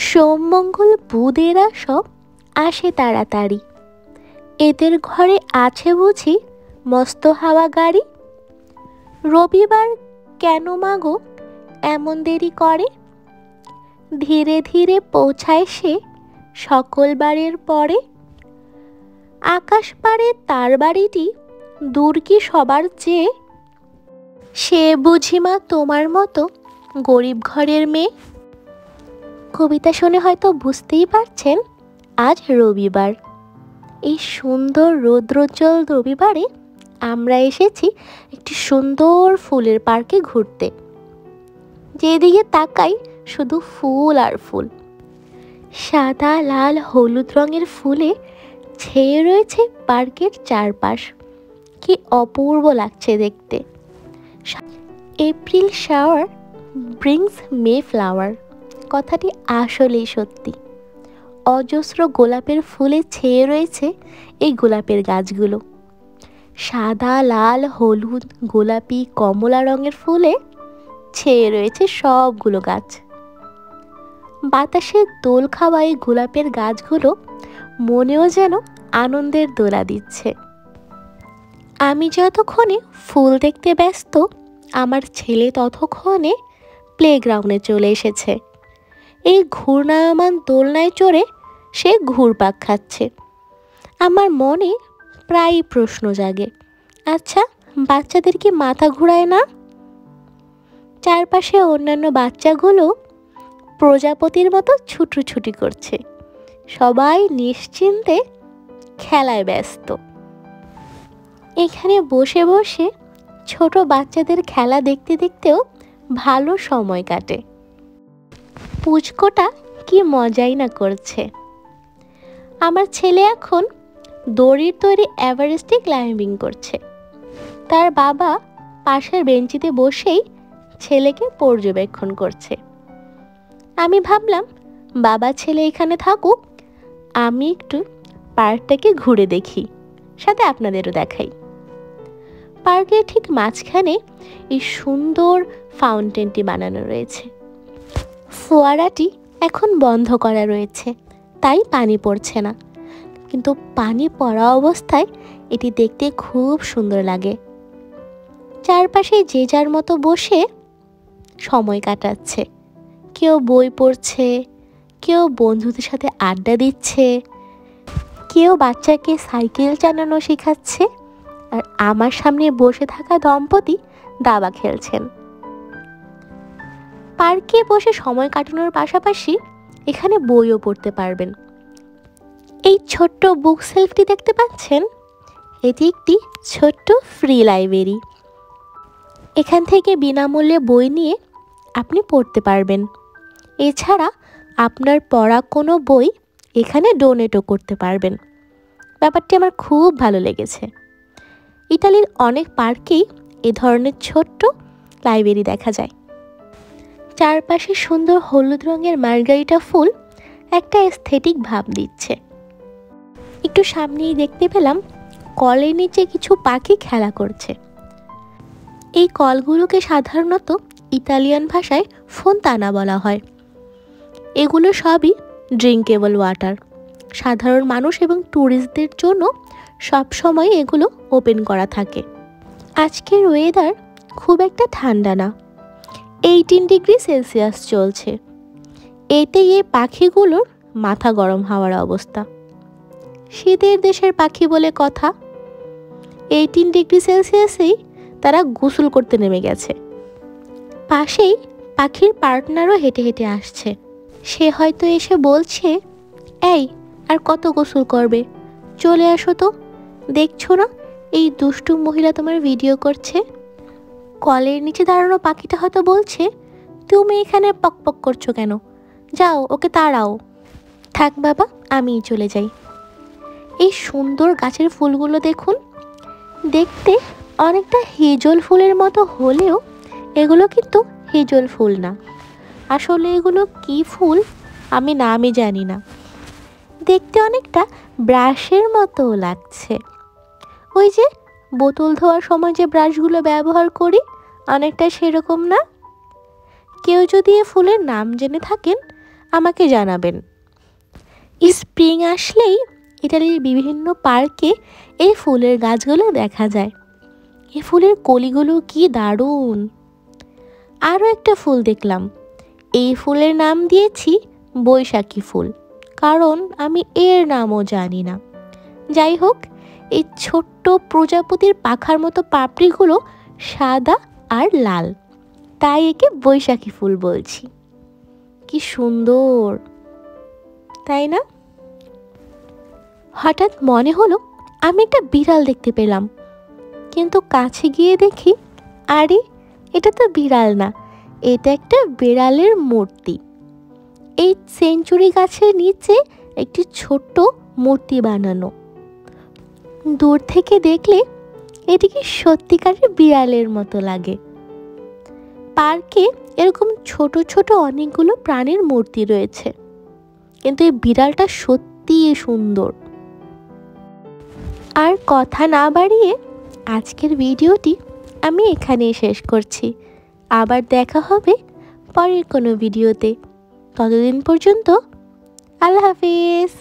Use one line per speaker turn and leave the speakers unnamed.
সোম মঙ্গল বুধ এরা সব আসে তাড়াতাড়ি। এদের ঘরে আছে বুঝি মস্ত হাওয়া গাড়ি। রবিবার কেন মাগো এমন দেরি করে? ধীরে ধীরে পৌঁছায় সে সকল বারের পরে। আকাশ পারে তার বাড়িটি দূর কি সবার চেয়ে? সে বুঝি মা তোমার মতো গরিব ঘরের মেয়ে। কবিতা শুনে হয়তো বুঝতেই পারছেন আজ রবিবার। এই সুন্দর রৌদ্রোজ্জ্বল রবিবারে আমরা এসেছি একটি সুন্দর ফুলের পার্কে ঘুরতে। যেদিকে তাকাই শুধু ফুল আর ফুল। সাদা লাল হলুদ রঙের ফুলে ছেয়ে রয়েছে পার্কের চারপাশ। কি অপূর্ব লাগছে দেখতে। এপ্রিল শাওয়ার ব্রিংস মে ফ্লাওয়ার, কথাটি আসলেই সত্যি। অজস্র গোলাপের ফুলে ছেয়ে রয়েছে এই গোলাপের গাছগুলো। সাদা লাল হলুদ গোলাপি কমলা রঙের ফুলে ছেয়ে রয়েছে সবগুলো গাছ। বাতাসে দোল খাওয়া এই গোলাপের গাছগুলো মনেও যেন আনন্দের দোলা দিচ্ছে। আমি যতক্ষণে ফুল দেখতে ব্যস্ত, আমার ছেলে ততক্ষণে প্লেগ্রাউন্ডে চলে এসেছে। এই ঘূর্ণায়মান দোলনায় চড়ে সে ঘুরপাক খাচ্ছে। আমার মনে প্রায়ই প্রশ্ন জাগে, আচ্ছা বাচ্চাদের কি মাথা ঘুরায় না? চারপাশে অন্যান্য বাচ্চাগুলো প্রজাপতির মতো ছুটোছুটি করছে। সবাই নিশ্চিন্তে খেলায় ব্যস্ত। এখানে বসে বসে ছোট বাচ্চাদের খেলা দেখতে দেখতেও ভালো সময় কাটে। পুচকোটা কি মজাই না করছে। আমার ছেলে এখন দড়ির তৈরি এভারেস্টে ক্লাইম্বিং করছে। তার বাবা পাশের বেঞ্চিতে বসেই ছেলেকে পর্যবেক্ষণ করছে। আমি ভাবলাম বাবা ছেলে এখানে থাকুক, আমি একটু পার্কটাকে ঘুরে দেখি, সাথে আপনাদেরও দেখাই। পার্কের ঠিক মাঝখানে এই সুন্দর ফাউন্টেনটি বানানো রয়েছে। ফোয়ারাটি এখন বন্ধ করা রয়েছে, তাই পানি পড়ছে না, কিন্তু পানি পড়া অবস্থায় এটি দেখতে খুব সুন্দর লাগে। চারপাশে যে যার মতো বসে সময় কাটাচ্ছে। কেউ বই পড়ছে, কেউ বন্ধুদের সাথে আড্ডা দিচ্ছে, কেউ বাচ্চাকে সাইকেল চালানো শেখাচ্ছে, আর আমার সামনে বসে থাকা দম্পতি দাবা খেলছেন। পার্কে বসে সময় কাটানোর পাশাপাশি এখানে বইও পড়তে পারবেন। এই ছোট্ট বুক সেলফটি দেখতে পাচ্ছেন, এটি একটি ছোট্ট ফ্রি লাইব্রেরি। এখান থেকে বিনামূল্যে বই নিয়ে আপনি পড়তে পারবেন। এছাড়া আপনার পড়া কোনো বই এখানে ডোনেটও করতে পারবেন। ব্যাপারটি আমার খুব ভালো লেগেছে। ইতালির অনেক পার্কেই এ ধরনের ছোট্ট লাইব্রেরি দেখা যায়। চারপাশে সুন্দর হলুদ রঙের মার্গারিটা ফুল একটা এস্থেটিক ভাব দিচ্ছে। একটু সামনেই দেখতে পেলাম কলের নিচে কিছু পাখি খেলা করছে। এই কলগুলোকে সাধারণত ইতালিয়ান ভাষায় ফোন্তানা বলা হয়। এগুলো সবই ড্রিঙ্কেবল ওয়াটার। সাধারণ মানুষ এবং ট্যুরিস্টদের জন্য সবসময় এগুলো ওপেন করা থাকে। আজকের ওয়েদার খুব একটা ঠান্ডা না, 18 ডিগ্রি সেলসিয়াস চলছে। এতে এই পাখিগুলোর মাথা গরম হওয়ার অবস্থা। শীতের দেশের পাখি বলে কথা, 18 ডিগ্রি সেলসিয়াসেই তারা গোসল করতে নেমে গেছে। পাশেই পাখির পার্টনারও হেঁটে হেঁটে আসছে। সে হয়তো এসে বলছে, এই আর কত গোসল করবে, চলে আসো তো, দেখছো না এই দুষ্টু মহিলা তোমার ভিডিও করছে। কলের নিচে দাঁড়ানো পাখিটা হয়তো বলছে, তুমি এখানে পকপক করছো কেন, যাও ওকে তাড়াও। থাক বাবা, আমিই চলে যাই। এই সুন্দর গাছের ফুলগুলো দেখুন, দেখতে অনেকটা হিজল ফুলের মতো হলেও এগুলো কিন্তু হিজল ফুল না। আসলে এগুলো কি ফুল আমি নামই জানি না। দেখতে অনেকটা ব্রাশের মতো লাগছে। ওই যে বোতল ধোয়ার সময় যে ব্রাশগুলো ব্যবহার করি, অনেকটা সেরকম না? কেউ যদি এ ফুলের নাম জেনে থাকেন আমাকে জানাবেন। স্প্রিং আসলেই ইতালির বিভিন্ন পার্কে এই ফুলের গাছগুলো দেখা যায়। এই ফুলের কলিগুলো কি দারুণ! আরও একটা ফুল দেখলাম। এই ফুলের নাম দিয়েছি বৈশাখী ফুল, কারণ আমি এর নামও জানি না। যাই হোক, এই ছোট্ট প্রজাপতির পাখার মতো পাপড়িগুলো সাদা আর লাল, তাই একে বৈশাখী ফুল বলছি। কি সুন্দর, তাই না? হঠাৎ মনে হলো আমি একটা বিড়াল দেখতে পেলাম, কিন্তু কাছে গিয়ে দেখি আরে এটা তো বিড়াল না, এটা একটা বিড়ালের মূর্তি। এই সেঞ্চুরি গাছের নিচে একটি ছোট্ট মূর্তি বানানো। দূর থেকে দেখলে এটিকে সত্যিকারের বিড়ালের মতো লাগে। পার্কে এরকম ছোট ছোট অনেকগুলো প্রাণীর মূর্তি রয়েছে, কিন্তু এই বিড়ালটা সত্যিই সুন্দর। আর কথা না বাড়িয়ে আজকের ভিডিওটি আমি এখানেই শেষ করছি। আবার দেখা হবে পরের কোনো ভিডিওতে। ততদিন পর্যন্ত আল্লাহ হাফিজ।